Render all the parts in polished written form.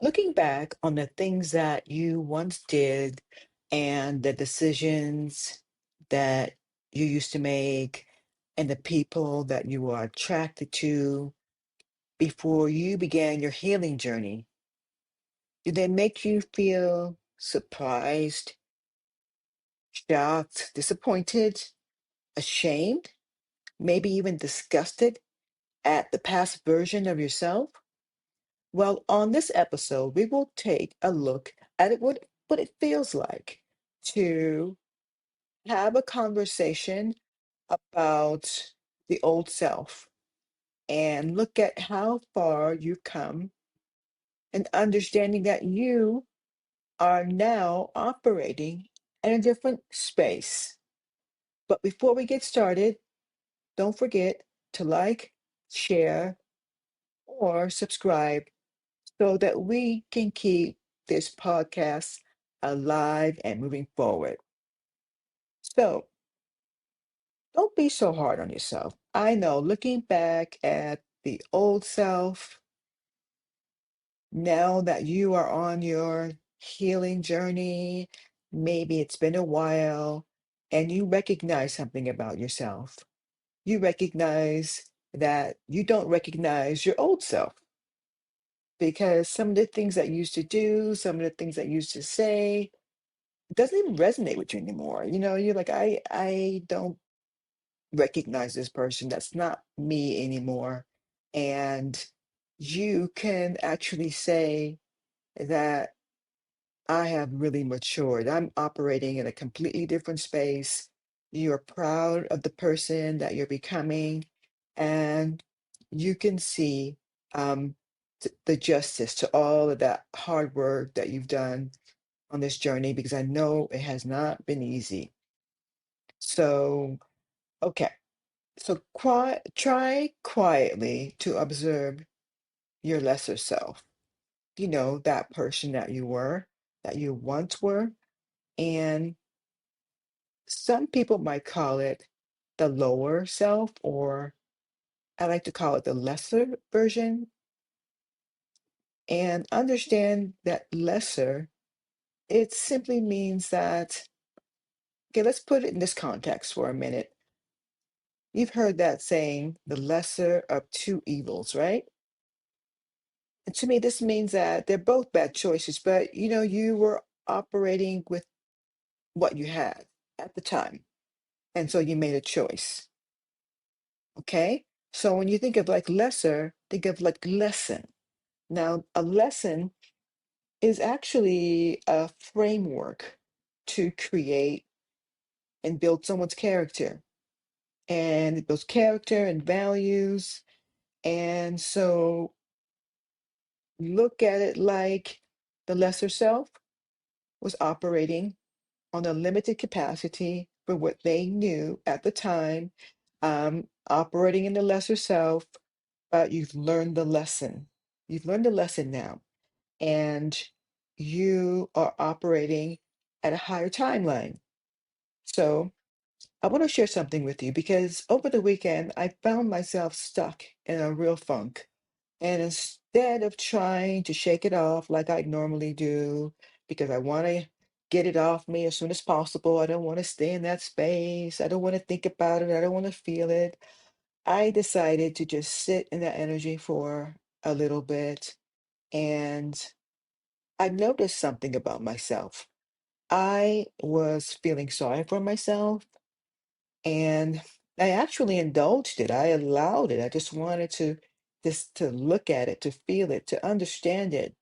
Looking back on the things that you once did and the decisions that you used to make and the people that you were attracted to before you began your healing journey, do they make you feel surprised, shocked, disappointed, ashamed, maybe even disgusted at the past version of yourself? Well, on this episode, we will take a look at what it feels like to have a conversation about the old self and look at how far you've come and understanding that you are now operating in a different space. But before we get started, don't forget to like, share, or subscribe so that we can keep this podcast alive and moving forward. So don't be so hard on yourself. I know looking back at the old self, now that you are on your healing journey, maybe it's been a while, and you recognize something about yourself. You recognize that you don't recognize your old self because some of the things that you used to do, some of the things that you used to say, it doesn't even resonate with you anymore. You're like, I don't recognize this person. That's not me anymore. And you can actually say that I have really matured. I'm operating in a completely different space. You're proud of the person that you're becoming, and you can see the justice to all of that hard work that you've done on this journey because I know it has not been easy. So, okay. So try quietly to observe your lesser self. That person that you were, that you once were. And some people might call it the lower self, or I like to call it the lesser version. And understand that lesser, it simply means that, okay, let's put it in this context for a minute. You've heard that saying, the lesser of two evils, right? And to me, this means that they're both bad choices, but you were operating with what you had at the time. And so you made a choice. Okay. So when you think of like lesser, think of like lesson. Now, a lesson is actually a framework to create and build someone's character. And it builds character and values. And so look at it like the lesser self was operating on a limited capacity for what they knew at the time, operating in the lesser self, but you've learned the lesson. You've learned the lesson now, and you are operating at a higher timeline. So I want to share something with you because over the weekend, I found myself stuck in a real funk. And instead of trying to shake it off like I normally do, because I want to get it off me as soon as possible, I don't want to stay in that space. I don't want to think about it. I don't want to feel it. I decided to just sit in that energy for a little bit. And I noticed something about myself. I was feeling sorry for myself, and I actually indulged it. I allowed it. I just wanted to look at it, to feel it, to understand it.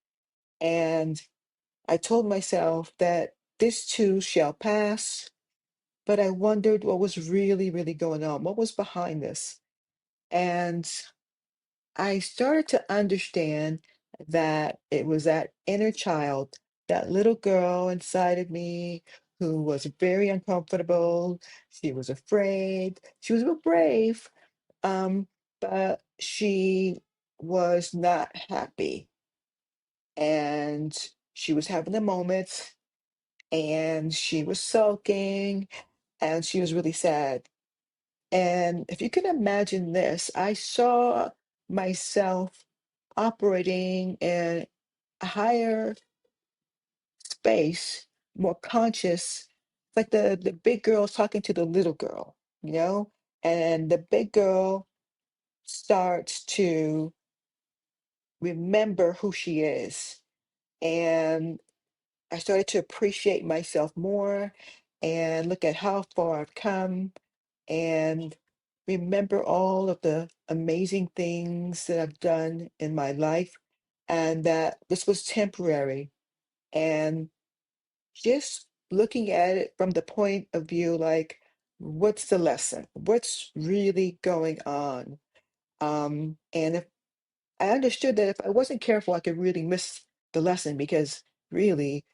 And I told myself that this too shall pass, but I wondered what was really, really going on. What was behind this? And I started to understand that it was that inner child, that little girl inside of me who was very uncomfortable. She was afraid. She was real brave, but she was not happy. And she was having a moment and she was sulking and she was really sad. And if you can imagine this, I saw myself operating in a higher space, more conscious. It's like the big girl is talking to the little girl, you know, and the big girl starts to remember who she is. And I started to appreciate myself more and look at how far I've come and remember all of the amazing things that I've done in my life and that this was temporary. And just looking at it from the point of view like, what's the lesson? What's really going on? And if I understood that if I wasn't careful, I could really miss the lesson because really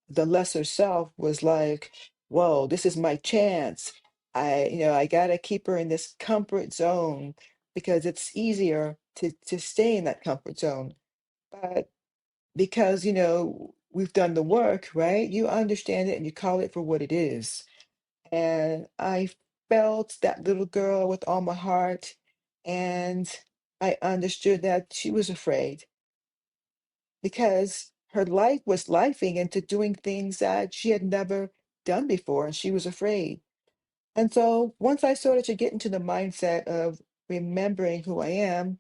the lesser self was like, whoa, this is my chance. I gotta keep her in this comfort zone because it's easier to stay in that comfort zone. But because, we've done the work, right? You understand it and you call it for what it is. And I felt that little girl with all my heart, and I understood that she was afraid because her life was lifing into doing things that she had never done before, and she was afraid. And so once I started to get into the mindset of remembering who I am,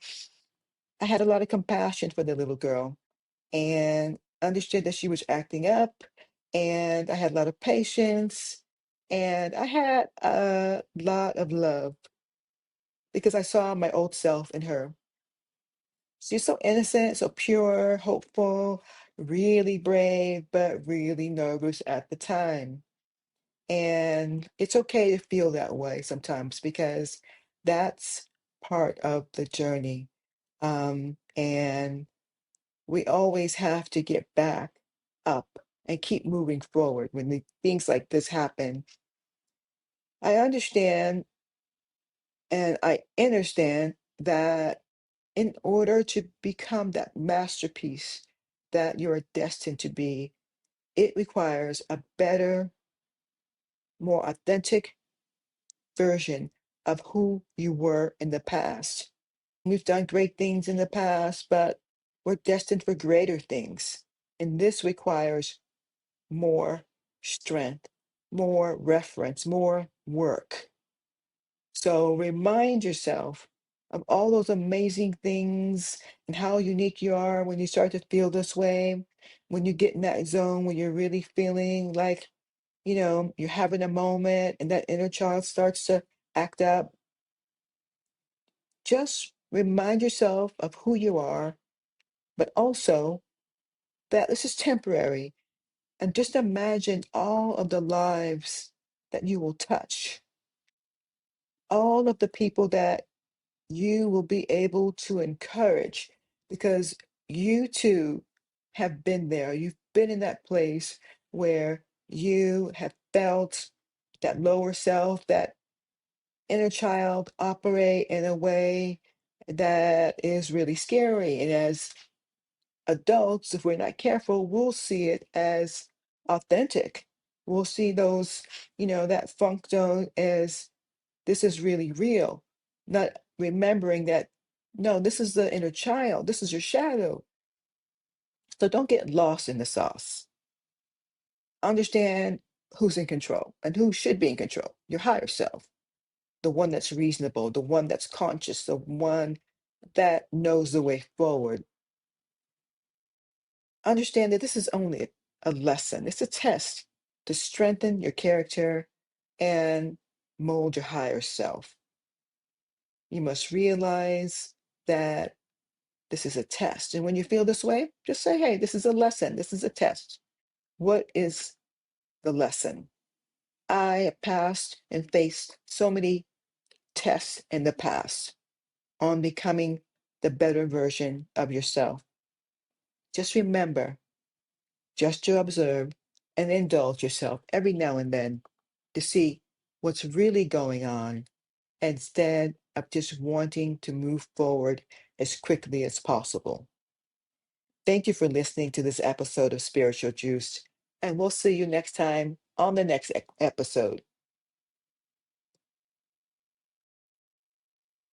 I had a lot of compassion for the little girl and understood that she was acting up. And I had a lot of patience and I had a lot of love because I saw my old self in her. She's so innocent, so pure, hopeful, really brave, but really nervous at the time. And it's okay to feel that way sometimes because that's part of the journey. And we always have to get back up and keep moving forward when things like this happen. I understand and I understand that in order to become that masterpiece that you're destined to be, it requires a better, more authentic version of who you were in the past. We've done great things in the past, but we're destined for greater things. And this requires more strength, more reference, more work. So remind yourself of all those amazing things and how unique you are when you start to feel this way, when you get in that zone when you're really feeling like, you're having a moment and that inner child starts to act up. Just remind yourself of who you are, but also that this is temporary. And just imagine all of the lives that you will touch, all of the people that you will be able to encourage because you too have been there. You've been in that place where you have felt that lower self, that inner child operate in a way that is really scary. And as adults, if we're not careful, we'll see it as authentic. We'll see that funk zone as this is really real, not remembering that, no, this is the inner child, this is your shadow. So don't get lost in the sauce. Understand who's in control and who should be in control. Your higher self, the one that's reasonable, the one that's conscious, the one that knows the way forward. Understand that this is only a lesson, it's a test to strengthen your character and mold your higher self. You must realize that this is a test. And when you feel this way, just say, hey, this is a lesson. This is a test. What is the lesson? I have passed and faced so many tests in the past on becoming the better version of yourself. Just remember, just to observe and indulge yourself every now and then to see what's really going on instead of just wanting to move forward as quickly as possible. Thank you for listening to this episode of Spiritual Juice, and we'll see you next time on the next episode.